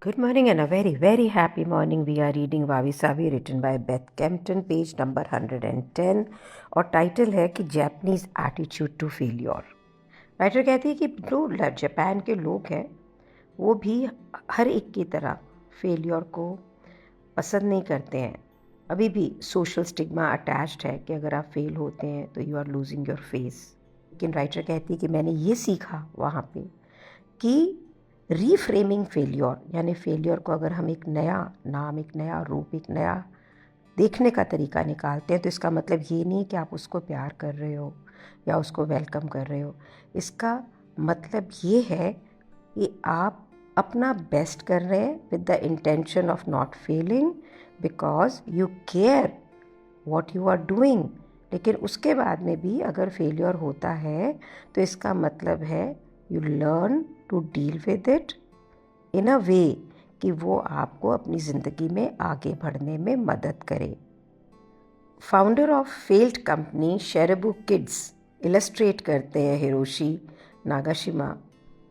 Good morning and a very, very happy morning. We are reading Wabi Sabi written by Beth Kempton, page number 110 और title है कि Japanese attitude to failure. Writer कहती है कि जो Japan के लोग हैं वो भी हर एक की तरह फेलियर को पसंद नहीं करते हैं। अभी भी सोशल स्टिग्मा अटैच्ड है कि अगर आप फेल होते हैं तो you are losing your face. लेकिन राइटर कहती है कि मैंने ये सीखा वहाँ पे कि रीफ्रेमिंग फेलियर, यानी फेलियर को अगर हम एक नया नाम, एक नया रूप, एक नया देखने का तरीका निकालते हैं तो इसका मतलब ये नहीं कि आप उसको प्यार कर रहे हो या उसको वेलकम कर रहे हो। इसका मतलब ये है कि आप अपना बेस्ट कर रहे हैं with the intention of not failing because you care what you are doing. लेकिन उसके बाद में भी अगर फेलियर होता है तो इसका मतलब है you learn to deal with it in a way कि वो आपको अपनी ज़िंदगी में आगे बढ़ने में मदद करे। फाउंडर ऑफ फेल्ड कंपनी शेरेबू किड्स इलस्ट्रेट करते हैं हिरोशी नागाशिमा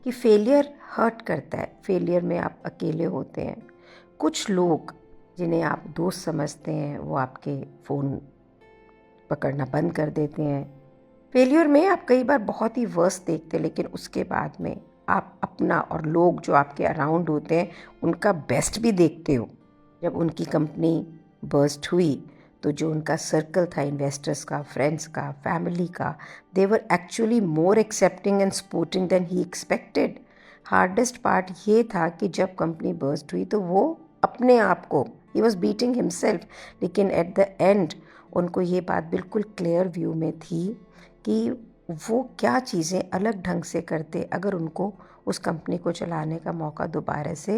कि फेलियर हर्ट करता है। फेलियर में आप अकेले होते हैं। कुछ लोग जिन्हें आप दोस्त समझते हैं वो आपके फ़ोन पकड़ना बंद कर देते हैं। फेलियर में आप कई बार बहुत ही वर्स्ट देखते हैं, लेकिन उसके बाद में आप अपना और लोग जो आपके अराउंड होते हैं उनका बेस्ट भी देखते हो। जब उनकी कंपनी बर्स्ट हुई तो जो उनका सर्कल था इन्वेस्टर्स का, फ्रेंड्स का, फैमिली का, they were actually more accepting and supporting than he expected. Hardest part ये था कि जब कंपनी बर्स्ट हुई तो वो अपने आप को, ही वॉज बीटिंग हिमसेल्फ, लेकिन एट द एंड उनको ये बात बिल्कुल क्लियर व्यू में थी कि वो क्या चीज़ें अलग ढंग से करते अगर उनको उस कंपनी को चलाने का मौका दोबारा से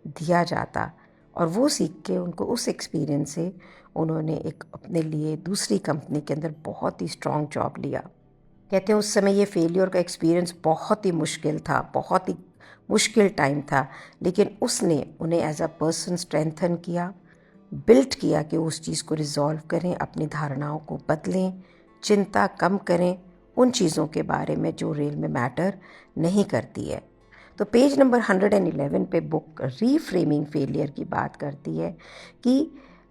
दिया जाता। और वो सीख के उनको उस एक्सपीरियंस से उन्होंने एक अपने लिए दूसरी कंपनी के अंदर बहुत ही स्ट्रॉन्ग जॉब लिया। कहते हैं उस समय ये फेलियर का एक्सपीरियंस बहुत ही मुश्किल था, बहुत ही मुश्किल टाइम था, लेकिन उसने उन्हें एज अ पर्सन स्ट्रेंथन किया, बिल्ट किया कि उस चीज़ को रिजॉल्व करें, अपनी धारणाओं को बदलें, चिंता कम करें उन चीज़ों के बारे में जो रियल में मैटर नहीं करती है। तो पेज नंबर 111 पे बुक रीफ्रेमिंग फेलियर की बात करती है कि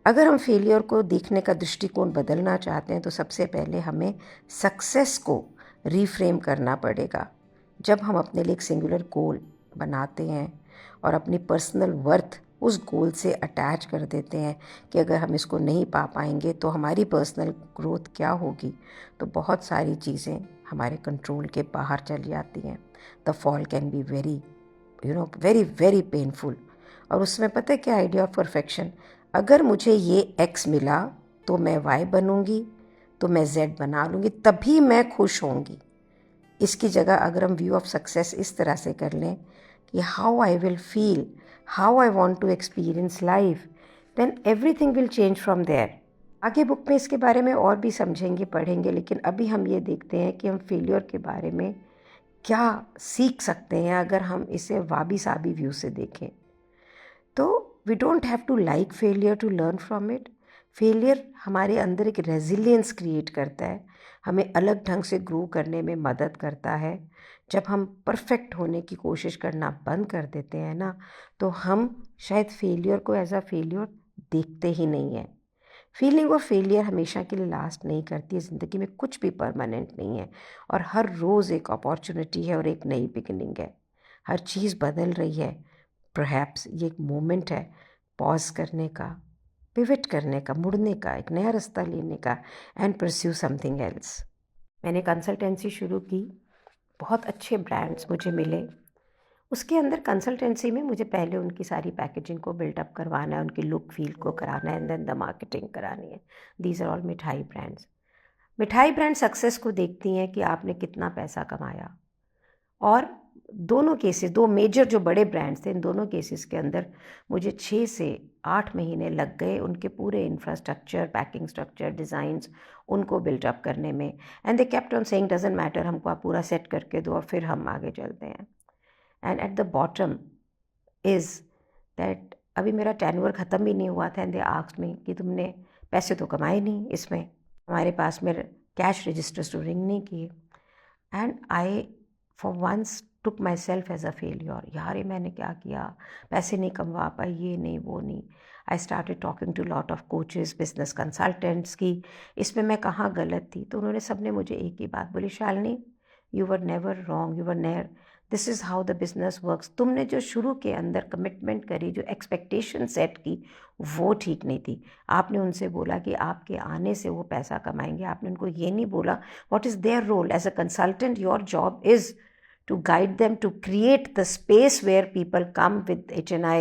अगर हम फेलियर को देखने का दृष्टिकोण बदलना चाहते हैं तो सबसे पहले हमें सक्सेस को रीफ्रेम करना पड़ेगा। जब हम अपने लिए एक सिंगुलर गोल बनाते हैं और अपनी पर्सनल वर्थ उस गोल से अटैच कर देते हैं कि अगर हम इसको नहीं पा पाएंगे तो हमारी पर्सनल ग्रोथ क्या होगी, तो बहुत सारी चीज़ें हमारे कंट्रोल के बाहर चली जाती हैं। The fall can be very very very painful. और उसमें पता है क्या आइडिया ऑफ परफेक्शन, अगर मुझे ये एक्स मिला तो मैं वाई बनूंगी, तो मैं जेड बना लूँगी, तभी मैं खुश होंगी। इसकी जगह अगर हम व्यू ऑफ सक्सेस इस तरह से कर लें कि how I will feel, how I want to experience life, then everything will change from there. आगे बुक में इसके बारे में और भी समझेंगे, पढ़ेंगे, लेकिन अभी हम ये देखते हैं कि हम फेलियर के बारे में क्या सीख सकते हैं अगर हम इसे वाबी साबी व्यू से देखें। तो we don't have to like failure to learn from it. Failure हमारे अंदर एक रेजिलियंस क्रिएट करता है, हमें अलग ढंग से ग्रो करने में मदद करता है। जब हम परफेक्ट होने की कोशिश करना बंद कर देते हैं ना, तो हम शायद फेलियर को एज अ फेलियर देखते ही नहीं हैं। फीलिंग ऑफ फेलियर हमेशा के लिए लास्ट नहीं करती है। ज़िंदगी में कुछ भी परमानेंट नहीं है और हर रोज़ एक अपॉर्चुनिटी है और एक नई बिगिनिंग है। हर चीज़ बदल रही है। परहैप्स ये एक मोमेंट है पॉज करने का, पिवट करने का, मुड़ने का, एक नया रास्ता लेने का, एंड परस्यू समथिंग एल्स। मैंने कंसल्टेंसी शुरू की, बहुत अच्छे ब्रांड्स मुझे मिले। उसके अंदर कंसल्टेंसी में मुझे पहले उनकी सारी पैकेजिंग को बिल्टअप करवाना है, उनकी लुक फील को कराना है, एंड देन द मार्केटिंग करानी है। दीज आर ऑल मिठाई ब्रांड्स। मिठाई ब्रांड सक्सेस को देखती हैं कि आपने कितना पैसा कमाया। और दोनों केसेस, दो मेजर जो बड़े ब्रांड्स थे, इन दोनों केसेस के अंदर मुझे 6 से 8 महीने लग गए उनके पूरे इंफ्रास्ट्रक्चर, पैकिंग स्ट्रक्चर, डिज़ाइंस उनको बिल्टअप करने में। And they kept on saying doesn't matter, हमको आप पूरा सेट करके दो और फिर हम आगे चलते हैं। And at the bottom is that अभी मेरा टेन्योर ख़त्म भी नहीं हुआ था, एंड दे आस्क्ड मी कि तुमने पैसे तो कमाए नहीं इसमें, हमारे पास में कैश रजिस्टर्स तो रिंग नहीं किए। And I for once took myself as a failure. यार ये मैंने क्या किया, पैसे नहीं कमवा पाई, ये नहीं वो नहीं। I started talking to lot of coaches, business consultants की इसमें मैं कहाँ गलत थी। तो उन्होंने सबने मुझे एक ही बात बोली, Shalini you were never wrong, you were never, this is how the business works. तुमने जो शुरू के अंदर कमिटमेंट करी, जो एक्सपेक्टेशन सेट की, वो ठीक नहीं थी। आपने उनसे बोला कि आपके आने से वो पैसा कमाएंगे, आपने उनको ये नहीं बोला what is their role as a consultant. Your job is to guide them to create the space where people come with HNI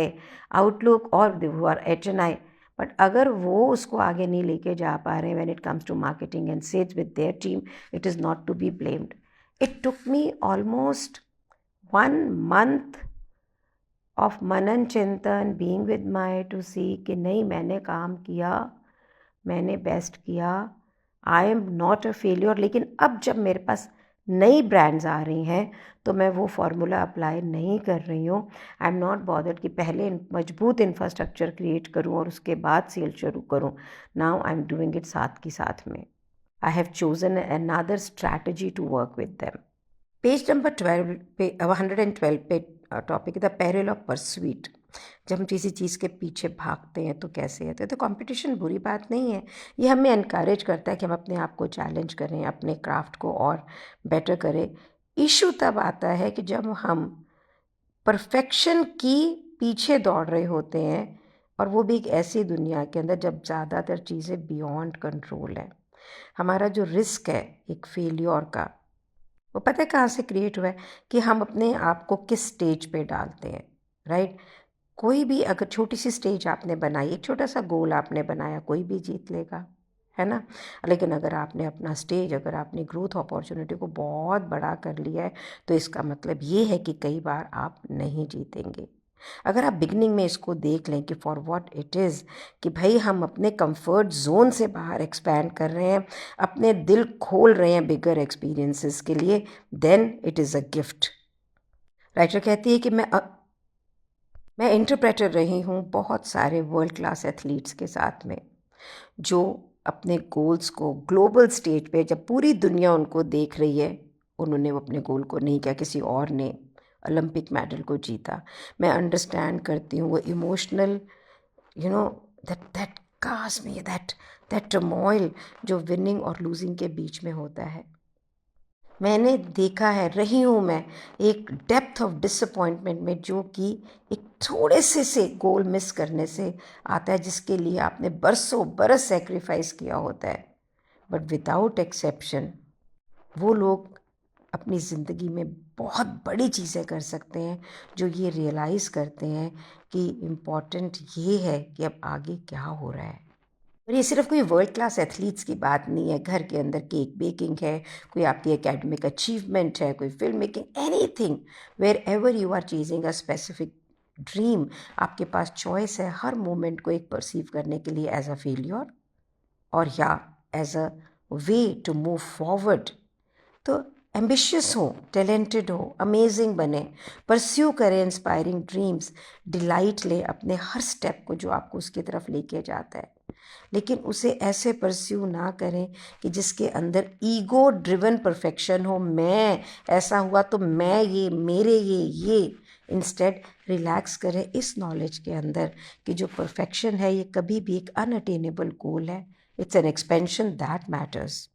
outlook or who are HNI. But अगर वो उसको आगे नहीं लेके जा पा रहे when it comes to marketing and sales with their team, it is not to be blamed. It took me almost 1 month of मनन चिंतन, being with my to see कि नहीं मैंने काम किया, मैंने बेस्ट किया, I am not a failure. लेकिन अब जब मेरे पास नई ब्रांड्स आ रही हैं तो मैं वो फार्मूला अप्लाई नहीं कर रही हूँ। आई एम नॉट बॉदर्ड कि पहले मजबूत इंफ्रास्ट्रक्चर क्रिएट करूँ और उसके बाद सेल शुरू करूँ। Now I am doing it साथ की साथ में। I have chosen another strategy to work with them. Page number 12 पे 112 पे topic the peril of pursuit. जब हम किसी चीज़ के पीछे भागते हैं तो कैसे है। तो कंपटीशन बुरी बात नहीं है, ये हमें इनकरेज करता है कि हम अपने आप को चैलेंज करें, अपने क्राफ्ट को और बेटर करें। इशू तब आता है कि जब हम परफेक्शन की पीछे दौड़ रहे होते हैं, और वो भी एक ऐसी दुनिया के अंदर जब ज़्यादातर चीज़ें बियॉन्ड कंट्रोल है। हमारा जो रिस्क है एक फेलियर का, वो पता है कहाँ से क्रिएट हुआ है कि हम अपने आप को किस स्टेज पे डालते हैं, राइट। कोई भी अगर छोटी सी स्टेज आपने बनाई, एक छोटा सा गोल आपने बनाया, कोई भी जीत लेगा, है ना। लेकिन अगर आपने अपना स्टेज, अगर आपने ग्रोथ अपॉर्चुनिटी को बहुत बड़ा कर लिया है तो इसका मतलब ये है कि कई बार आप नहीं जीतेंगे। अगर आप बिगनिंग में इसको देख लें कि फॉर व्हाट इट इज़, कि भाई हम अपने कंफर्ट जोन से बाहर एक्सपैंड कर रहे हैं, अपने दिल खोल रहे हैं बिगर एक्सपीरियंसेस के लिए, then it is a gift. Writer कहती है कि मैं इंटरप्रेटर रही हूँ बहुत सारे वर्ल्ड क्लास एथलीट्स के साथ में, जो अपने गोल्स को ग्लोबल स्टेज पे जब पूरी दुनिया उनको देख रही है, उन्होंने वो अपने गोल को नहीं किया, किसी और ने ओलंपिक मेडल को जीता। मैं अंडरस्टैंड करती हूँ वो इमोशनल दैट कास में दैट टर्मोइल जो विनिंग और लूजिंग के बीच में होता है। मैंने देखा है, रही हूँ मैं एक डेप्थ ऑफ डिसअपॉइंटमेंट में, जो कि एक थोड़े से गोल मिस करने से आता है, जिसके लिए आपने बरसों बरस सेक्रीफाइस किया होता है। बट विदाउट एक्सेप्शन वो लोग अपनी ज़िंदगी में बहुत बड़ी चीज़ें कर सकते हैं, जो ये रियलाइज़ करते हैं कि इम्पॉर्टेंट ये है कि अब आगे क्या हो रहा है। और ये सिर्फ कोई वर्ल्ड क्लास एथलीट्स की बात नहीं है, घर के अंदर केक बेकिंग है, कोई आपकी एकेडमिक अचीवमेंट है, कोई film making, anything, wherever you are chasing a specific dream, आपके पास चॉइस है हर मोमेंट को एक परसीव करने के लिए एज अ फेलियर और या as a way to move forward. तो एम्बिशियस हो, टैलेंटेड हो, अमेजिंग बने, परस्यू करें इंस्पायरिंग ड्रीम्स, डिलाइट ले अपने हर स्टेप को जो आपको उसकी तरफ लेके जाता है। लेकिन उसे ऐसे परस्यू ना करें कि जिसके अंदर ईगो ड्रिवन परफेक्शन हो, मैं ऐसा हुआ तो मैं ये, मेरे ये। इंस्टेड रिलैक्स करें इस नॉलेज के अंदर कि जो परफेक्शन है ये कभी भी एक अनअटेनेबल गोल है। It's an expansion that matters.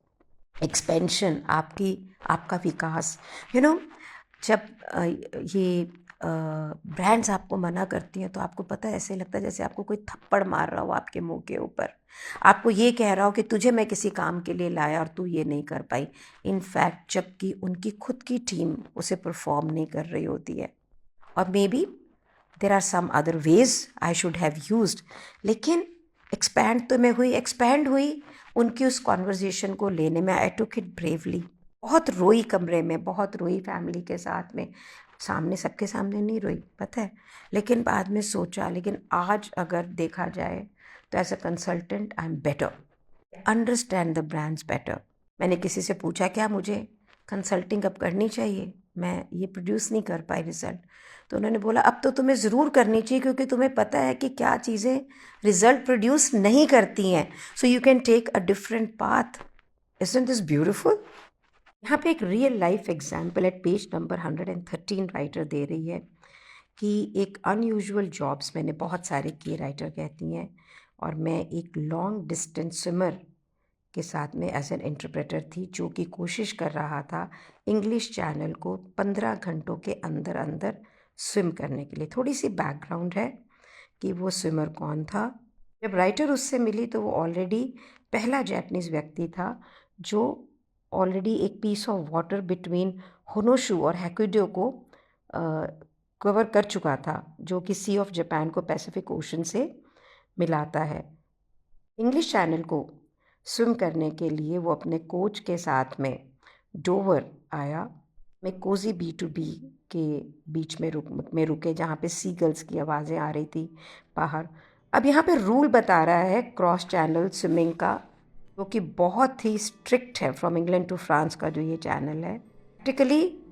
Expansion आपका विकास। जब ये ब्रांड्स आपको मना करती हैं तो आपको पता है, ऐसे लगता है जैसे आपको कोई थप्पड़ मार रहा हो आपके मुंह के ऊपर, आपको ये कह रहा हो कि तुझे मैं किसी काम के लिए लाया और तू ये नहीं कर पाई। इनफैक्ट जबकि उनकी खुद की टीम उसे परफॉर्म नहीं कर रही होती है, और maybe there are some other ways I should have used. लेकिन एक्सपैंड हुई उनकी उस कॉन्वर्जेशन को लेने में। I took it bravely. बहुत रोई कमरे में, बहुत रोई फैमिली के साथ में, सामने सबके सामने नहीं रोई, पता है, लेकिन बाद में सोचा, लेकिन आज अगर देखा जाए तो as a consultant I am better, understand the brands better. मैंने किसी से पूछा क्या मुझे कंसल्टिंग अब करनी चाहिए, मैं ये प्रोड्यूस नहीं कर पाई रिज़ल्ट, तो उन्होंने बोला अब तो तुम्हें ज़रूर करनी चाहिए, क्योंकि तुम्हें पता है कि क्या चीज़ें रिज़ल्ट प्रोड्यूस नहीं करती हैं, so you can take a different path. Isn't this beautiful? यहाँ पे एक real life example at page number 113 writer दे रही है कि एक अनयूजुअल जॉब्स मैंने बहुत सारे किए, राइटर कहती हैं, और मैं एक लॉन्ग डिस्टेंस स्विमर के साथ में एज एन इंटरप्रेटर थी, जो कि कोशिश कर रहा था इंग्लिश चैनल को 15 घंटों के अंदर अंदर स्विम करने के लिए। थोड़ी सी बैकग्राउंड है कि वो स्विमर कौन था। जब राइटर उससे मिली तो वो ऑलरेडी पहला जापानीज़ व्यक्ति था जो ऑलरेडी एक पीस ऑफ वाटर बिटवीन होनोशू और हैकुडो को कवर कर चुका था, जो कि सी ऑफ जापान को पैसिफिक ओशन से मिलाता है। इंग्लिश चैनल को स्विम करने के लिए वो अपने कोच के साथ में डोवर आया। मैं कोजी B2B के बीच में रुके, जहाँ पे सीगल्स की आवाज़ें आ रही थी बाहर। अब यहाँ पे रूल बता रहा है क्रॉस चैनल स्विमिंग का, जो कि बहुत ही स्ट्रिक्ट है। फ्रॉम इंग्लैंड टू फ्रांस का जो ये चैनल है, प्रैक्टिकली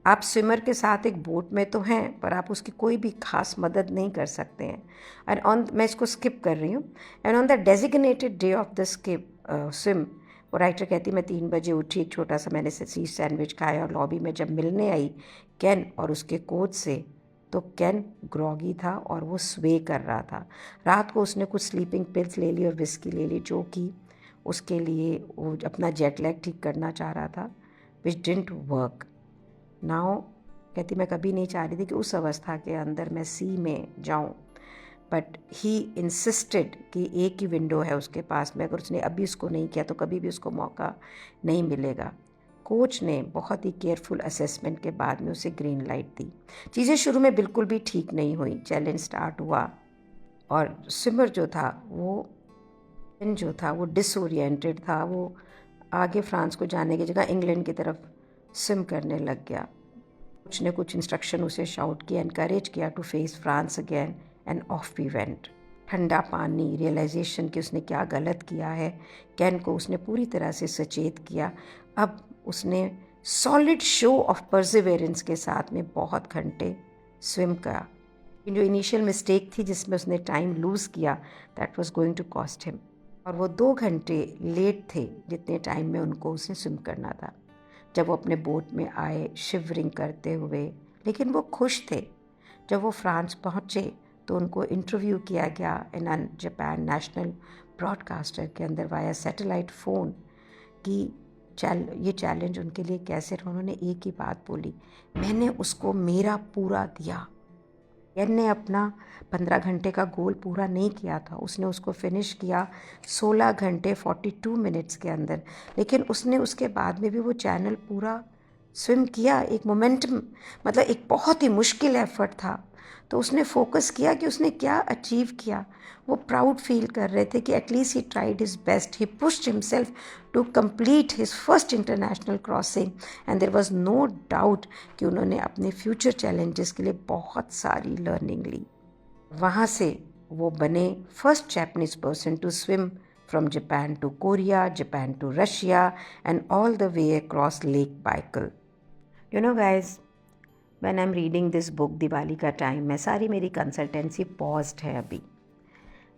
आप स्विमर के साथ एक बोट में तो हैं, पर आप उसकी कोई भी खास मदद नहीं कर सकते हैं। एंड मैं इसको स्किप कर रही हूँ। And on the designated day of the swim, वो राइटर कहती, मैं 3 बजे उठी, एक छोटा सा मैंने चीज़ सैंडविच खाया, और लॉबी में जब मिलने आई कैन और उसके कोच से, तो कैन ग्रॉगी था और वो स्वे कर रहा था। रात को उसने कुछ स्लीपिंग पिल्स ले ली और विस्की ले ली, जो कि उसके लिए वो अपना जेट लैग ठीक करना चाह रहा था, विच डिडंट वर्क। नाउ कहती, मैं कभी नहीं चाह रही थी कि उस अवस्था के अंदर मैं सी में जाऊं, बट ही इंसिस्टेड कि एक ही विंडो है उसके पास में, अगर उसने अभी उसको नहीं किया तो कभी भी उसको मौका नहीं मिलेगा। कोच ने बहुत ही केयरफुल असेसमेंट के बाद में उसे ग्रीन लाइट दी। चीज़ें शुरू में बिल्कुल भी ठीक नहीं हुई। चैलेंज स्टार्ट हुआ और स्विमर जो था वो डिसोरिएंटेड था। वो आगे फ्रांस को जाने की जगह इंग्लैंड की तरफ स्विम करने लग गया। कोच ने कुछ इंस्ट्रक्शन उसे शाउट किया, एनकरेज किया to face France again, and off we went. ठंडा पानी, रियलाइजेशन कि उसने क्या गलत किया है, कैन को उसने पूरी तरह से सचेत किया। अब उसने सॉलिड शो ऑफ परसिवेरेंस के साथ में बहुत घंटे स्विम करा। जो इनिशियल मिस्टेक थी जिसमें उसने टाइम लूज़ किया, that was going to cost him. और वो 2 घंटे लेट थे जितने टाइम में उनको उसे स्विम करना था। जब वो अपने बोट में आए शिवरिंग करते हुए, लेकिन वो खुश थे। जब वो फ्रांस पहुँचे तो उनको इंटरव्यू किया गया इन जापान नेशनल ब्रॉडकास्टर के अंदर वाया सैटेलाइट फ़ोन कि ये चैलेंज उनके लिए कैसे रहा। उन्होंने एक ही बात बोली, मैंने उसको मेरा पूरा दिया। कैन ने अपना 15 घंटे का गोल पूरा नहीं किया था, उसने उसको फिनिश किया 16 घंटे 42 मिनट्स के अंदर। लेकिन उसने उसके बाद में भी वो चैनल पूरा स्विम किया। एक मोमेंटम, मतलब एक बहुत ही मुश्किल एफर्ट था, तो उसने फोकस किया कि उसने क्या अचीव किया। वो प्राउड फील कर रहे थे कि at least he tried his best, he pushed himself to complete his first international crossing, and there was no doubt कि उन्होंने अपने फ्यूचर चैलेंजेस के लिए बहुत सारी लर्निंग ली। वहाँ से वो बने first Japanese person to swim from Japan to Korea, Japan to Russia, and all the way across Lake Baikal. You know guys, when I am reading this book, Diwali का time है, सारी मेरी कंसल्टेंसी पॉज्ड है। अभी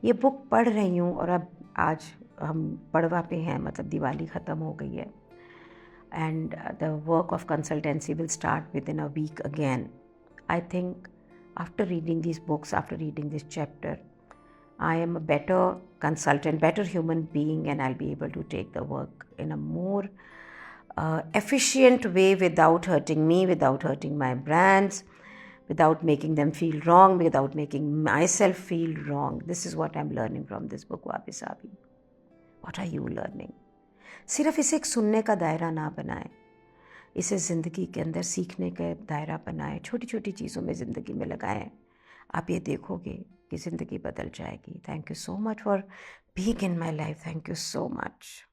ये book पढ़ रही हूँ और अब आज हम पड़वा पे हैं, मतलब दिवाली ख़त्म हो गई है, and the work of consultancy will start within a week again. I think after reading these books, after reading this chapter, I am a better consultant, better human being, and I'll be able to take the work in a more efficient way, without hurting me, without hurting my brands, without making them feel wrong, without making myself feel wrong. This is what I'm learning from this book, Wabi Sabi. What are you learning? सिर्फ इसे एक सुनने का दायरा ना बनाएं, इसे ज़िंदगी के अंदर सीखने का दायरा बनाएं, छोटी छोटी चीज़ों में ज़िंदगी में लगाएं। आप ये देखोगे कि ज़िंदगी बदल जाएगी। Thank you so much for being in my life. Thank you so much.